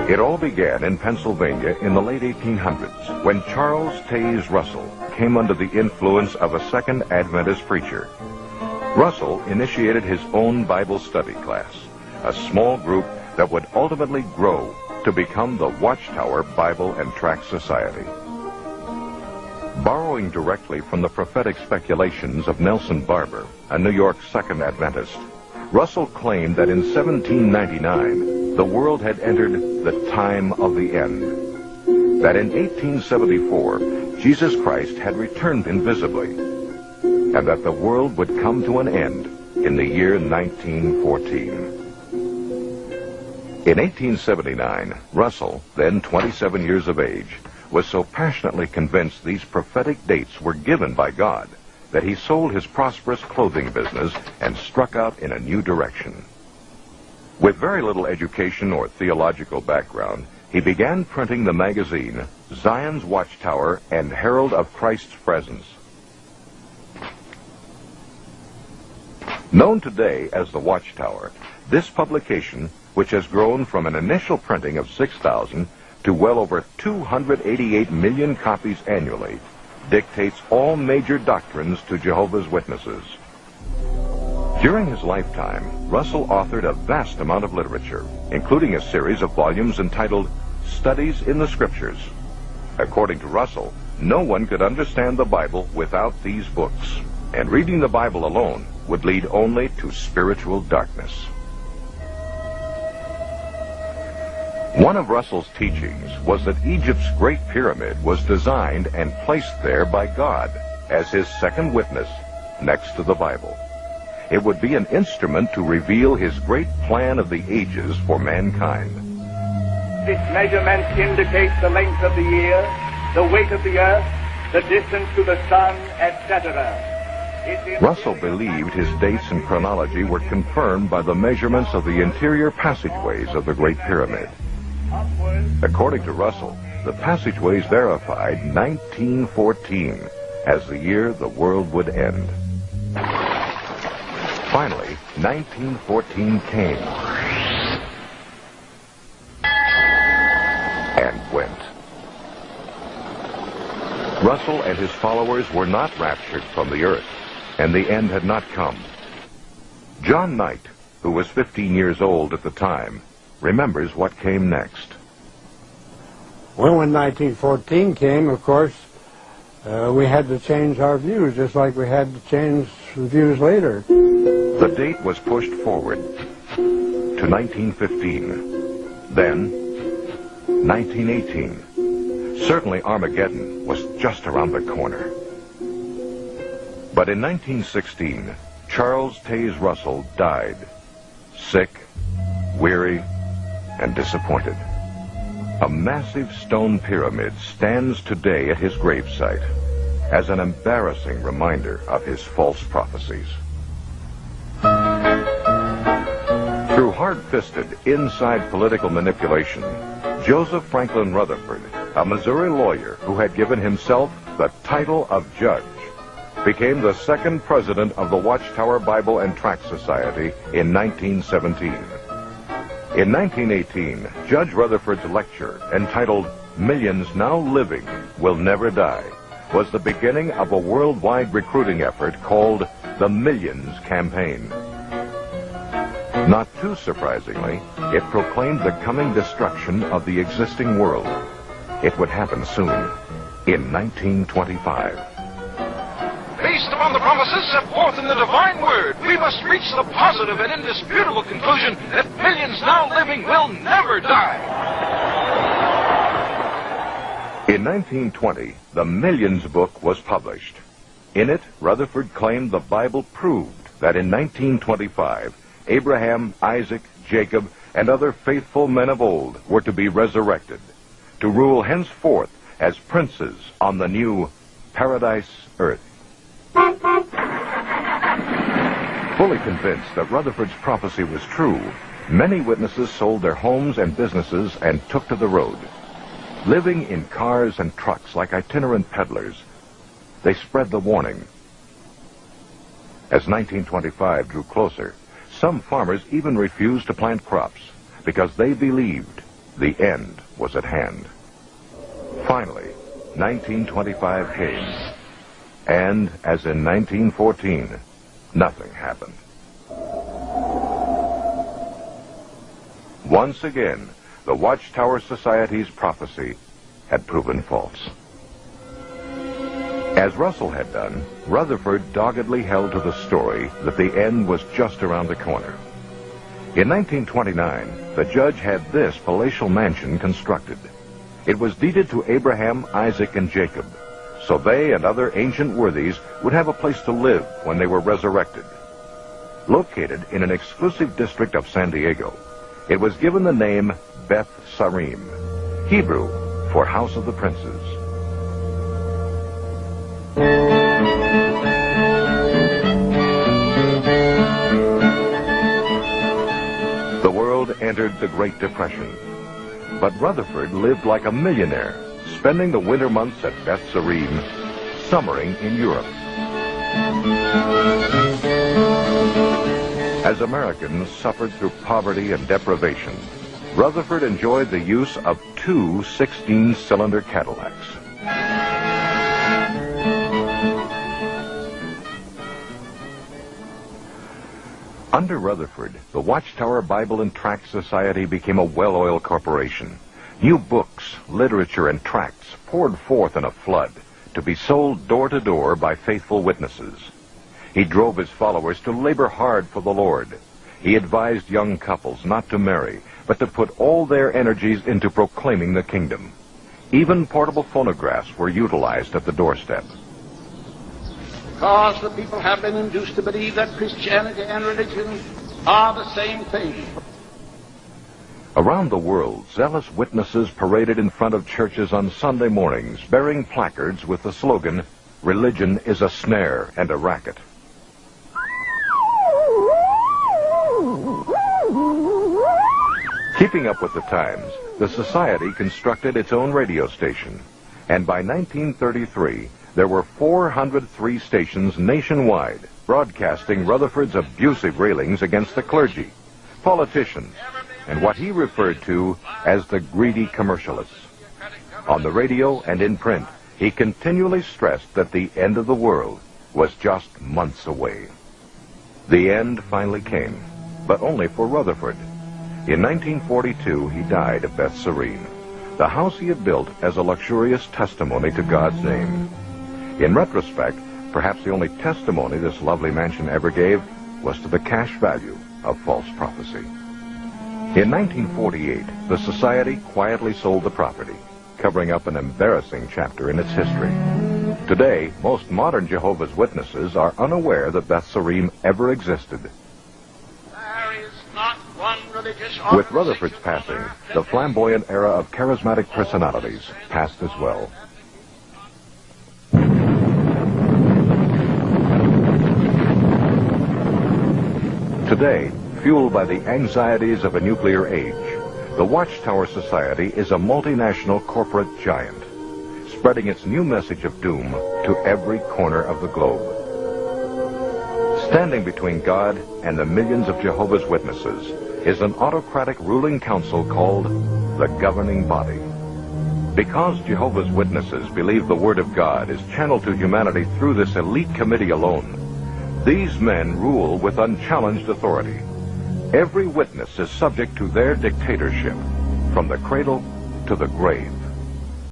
It all began in Pennsylvania in the late 1800s when Charles Taze Russell came under the influence of a Second Adventist preacher. Russell initiated his own Bible study class, a small group that would ultimately grow to become the Watchtower Bible and Tract Society. Borrowing directly from the prophetic speculations of Nelson Barber, a New York Second Adventist, Russell claimed that in 1799, the world had entered the time of the end. That in 1874, Jesus Christ had returned invisibly, and that the world would come to an end in the year 1914. In 1879, Russell, then 27 years of age, was so passionately convinced these prophetic dates were given by God that he sold his prosperous clothing business and struck out in a new direction. With very little education or theological background, he began printing the magazine Zion's Watchtower and Herald of Christ's Presence. Known today as the Watchtower, this publication, which has grown from an initial printing of 6,000 to well over 288 million copies annually, dictates all major doctrines to Jehovah's Witnesses. During his lifetime, Russell authored a vast amount of literature, including a series of volumes entitled Studies in the Scriptures. According to Russell, no one could understand the Bible without these books, and reading the Bible alone would lead only to spiritual darkness. One of Russell's teachings was that Egypt's Great Pyramid was designed and placed there by God as his second witness next to the Bible. It would be an instrument to reveal his great plan of the ages for mankind. This measurement indicates the length of the year, the weight of the earth, the distance to the sun, etc. Russell believed his dates and chronology were confirmed by the measurements of the interior passageways of the Great Pyramid. According to Russell, the passageways verified 1914 as the year the world would end. Finally, 1914 came and went. Russell and his followers were not raptured from the earth, and the end had not come. John Knight, who was 15 years old at the time, remembers what came next. Well, when 1914 came, of course, we had to change our views, just like we had to change the views later. The date was pushed forward to 1915, then 1918. Certainly Armageddon was just around the corner. But in 1916, Charles Taze Russell died, sick, weary, and disappointed. A massive stone pyramid stands today at his gravesite as an embarrassing reminder of his false prophecies. Through hard-fisted, inside political manipulation, Joseph Franklin Rutherford, a Missouri lawyer who had given himself the title of judge, became the second president of the Watchtower Bible and Tract Society in 1917. In 1918, Judge Rutherford's lecture, entitled Millions Now Living Will Never Die, was the beginning of a worldwide recruiting effort called the Millions Campaign. Not too surprisingly, it proclaimed the coming destruction of the existing world. It would happen soon, in 1925. Based upon the promises set forth in the divine word, we must reach the positive and indisputable conclusion that millions now living will never die. In 1920, the Millions book was published. In it, Rutherford claimed the Bible proved that in 1925, Abraham, Isaac, Jacob, and other faithful men of old were to be resurrected, to rule henceforth as princes on the new paradise earth. Fully convinced that Rutherford's prophecy was true, many witnesses sold their homes and businesses and took to the road. Living in cars and trucks like itinerant peddlers, they spread the warning. As 1925 drew closer, some farmers even refused to plant crops because they believed The end was at hand. Finally, 1925 came. And, as in 1914, nothing happened. Once again, the Watchtower Society's prophecy had proven false. As Russell had done, Rutherford doggedly held to the story that the end was just around the corner. In 1929, the judge had this palatial mansion constructed. It was deeded to Abraham, Isaac, and Jacob, so they and other ancient worthies would have a place to live when they were resurrected. Located in an exclusive district of San Diego, it was given the name Beth Sarim, Hebrew for House of the Princes. The world entered the Great Depression, but Rutherford lived like a millionaire, spending the winter months at Beth Sarim, summering in Europe. As Americans suffered through poverty and deprivation, Rutherford enjoyed the use of 2 16-cylinder Cadillacs. Under Rutherford, the Watchtower Bible and Tract Society became a well-oiled corporation. New books, literature, and tracts poured forth in a flood to be sold door to door by faithful witnesses. He drove his followers to labor hard for the Lord. He advised young couples not to marry, but to put all their energies into proclaiming the kingdom. Even portable phonographs were utilized at the doorstep. Because the people have been induced to believe that Christianity and religion are the same thing. Around the world, zealous witnesses paraded in front of churches on Sunday mornings, bearing placards with the slogan, "Religion is a snare and a racket." Keeping up with the times, the Society constructed its own radio station, and by 1933, there were 403 stations nationwide broadcasting Rutherford's abusive railings against the clergy, politicians, and what he referred to as the greedy commercialists. On the radio and in print, he continually stressed that the end of the world was just months away. The end finally came, but only for Rutherford. In 1942, he died at Beth Sarim, the house he had built as a luxurious testimony to God's name. In retrospect, perhaps the only testimony this lovely mansion ever gave was to the cash value of false prophecy. In 1948, the Society quietly sold the property, covering up an embarrassing chapter in its history. Today, most modern Jehovah's Witnesses are unaware that Beth Sarim ever existed. There is not one religious With Rutherford's passing, the flamboyant era of charismatic personalities passed as well. Today, fueled by the anxieties of a nuclear age, the Watchtower Society is a multinational corporate giant, spreading its new message of doom to every corner of the globe. Standing between God and the millions of Jehovah's Witnesses is an autocratic ruling council called the governing body. Because Jehovah's Witnesses believe the Word of God is channeled to humanity through this elite committee alone, these men rule with unchallenged authority. Every witness is subject to their dictatorship, from the cradle to the grave.